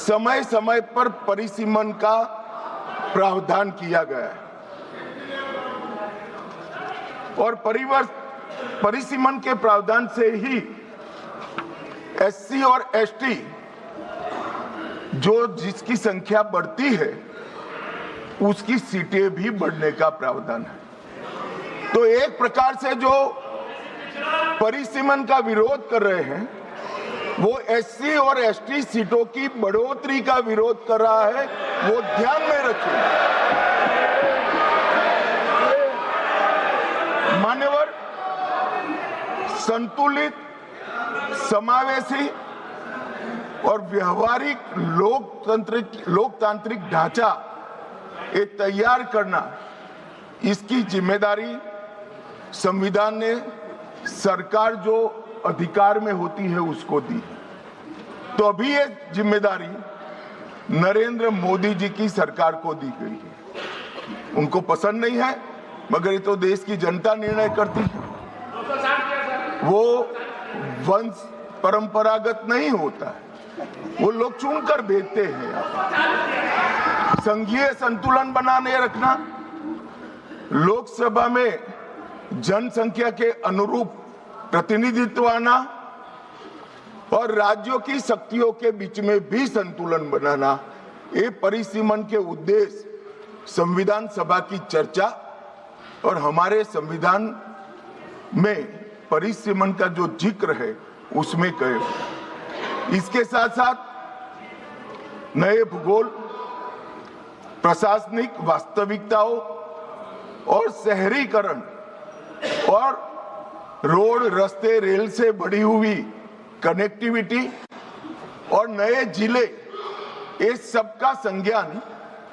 समय समय पर परिसीमन का प्रावधान किया गया है और परिसीमन के प्रावधान से ही एससी और एसटी जो जिसकी संख्या बढ़ती है उसकी सीटें भी बढ़ने का प्रावधान है। तो एक प्रकार से जो परिसीमन का विरोध कर रहे हैं वो एससी और एसटी सीटों की बढ़ोतरी का विरोध कर रहा है, वो ध्यान में रखिए। मान्यवर, संतुलित, समावेशी और व्यवहारिक लोकतांत्रिक ढांचा ये तैयार करना, इसकी जिम्मेदारी संविधान ने सरकार जो अधिकार में होती है उसको दी। तो अभी ये जिम्मेदारी नरेंद्र मोदी जी की सरकार को दी गई है। उनको पसंद नहीं है मगर ये तो देश की जनता निर्णय करती है। वो वंश परंपरागत नहीं होता है, वो लोग चुनकर भेजते हैं। संघीय संतुलन बनाने रखना, लोकसभा में जनसंख्या के अनुरूप प्रतिनिधित्व आना और राज्यों की शक्तियों के बीच में भी संतुलन बनाना, ये परिसीमन के उद्देश्य संविधान सभा की चर्चा और हमारे संविधान में परिसीमन का जो जिक्र है उसमें कहे। इसके साथ साथ नए भूगोल, प्रशासनिक वास्तविकताओं और शहरीकरण और रोड, रास्ते, रेल से बढ़ी हुई कनेक्टिविटी और नए जिले, ये सबका संज्ञान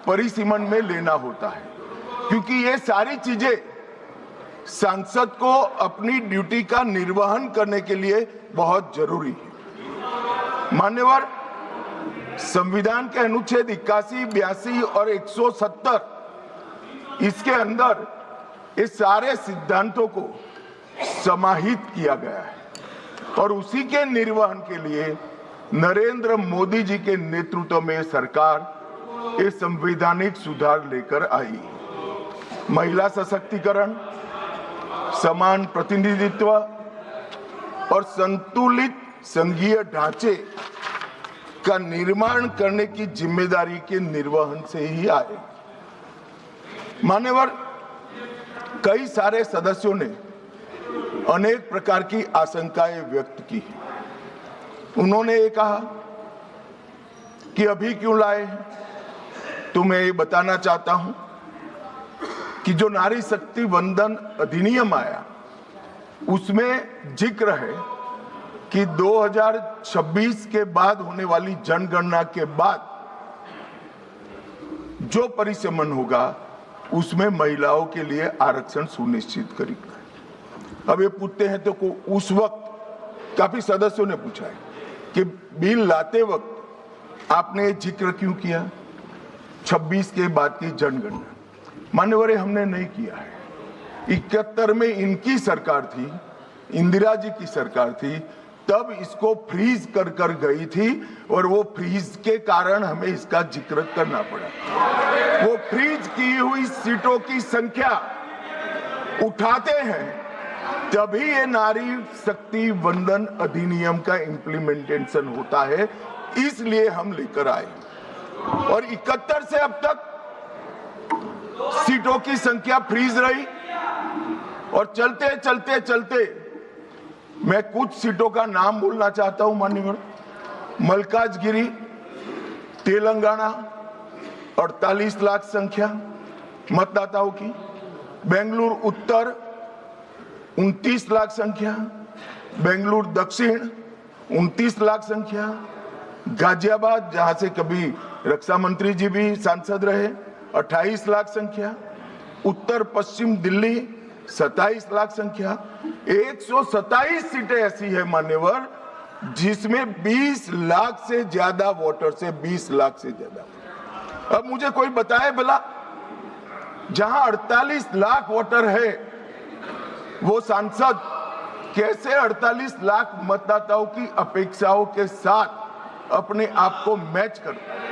परिसीमन में लेना होता है, क्योंकि ये सारी चीजें सांसद को अपनी ड्यूटी का निर्वहन करने के लिए बहुत जरूरी है। मान्यवर, संविधान के अनुच्छेद 81, 82 और 170 इसके अंदर ये सारे सिद्धांतों को समाहित किया गया है और उसी के निर्वहन के लिए नरेंद्र मोदी जी के नेतृत्व में सरकार ये संवैधानिक सुधार लेकर आई। महिला सशक्तिकरण, समान प्रतिनिधित्व और संतुलित संघीय ढांचे का निर्माण करने की जिम्मेदारी के निर्वहन से ही आए। मान्यवर, कई सारे सदस्यों ने अनेक प्रकार की आशंकाएं व्यक्त की। उन्होंने ये कहा कि अभी क्यों लाए, तो मैं ये बताना चाहता हूं कि जो नारी शक्ति वंदन अधिनियम आया उसमें जिक्र है कि 2026 के बाद होने वाली जनगणना के बाद जो परिसीमन होगा उसमें महिलाओं के लिए आरक्षण सुनिश्चित करेगा। अब ये पूछते हैं तो उस वक्त काफी सदस्यों ने पूछा है कि बिल लाते वक्त आपने जिक्र क्यों किया 26 के बाद की जनगणना। मान्यवर, हमने नहीं किया है। 71 में इनकी सरकार थी, इंदिरा जी की सरकार थी, तब इसको फ्रीज कर गई थी और वो फ्रीज के कारण हमें इसका जिक्र करना पड़ा। वो फ्रीज की हुई सीटों की संख्या उठाते हैं तभी ये नारी शक्ति वंदन अधिनियम का इम्प्लीमेंटेशन होता है, इसलिए हम लेकर आए। और 71 से अब तक सीटों की संख्या फ्रीज रही और चलते चलते चलते मैं कुछ सीटों का नाम बोलना चाहता हूं। माननीय मल्काजगिरी, तेलंगाना 48 लाख संख्या मतदाताओं की, बेंगलुरु उत्तर 29 लाख संख्या, बेंगलुरु दक्षिण 29 लाख संख्या, गाजियाबाद जहां से कभी रक्षा मंत्री जी भी सांसद रहे 28 लाख संख्या, उत्तर पश्चिम दिल्ली 27 लाख संख्या। 127 सीटें ऐसी है मान्यवर जिसमें 20 लाख से ज्यादा वोटर से 20 लाख से ज्यादा। अब मुझे कोई बताए भला, जहां 48 लाख वोटर है वो सांसद कैसे 48 लाख मतदाताओं की अपेक्षाओं के साथ अपने आप को मैच करूं।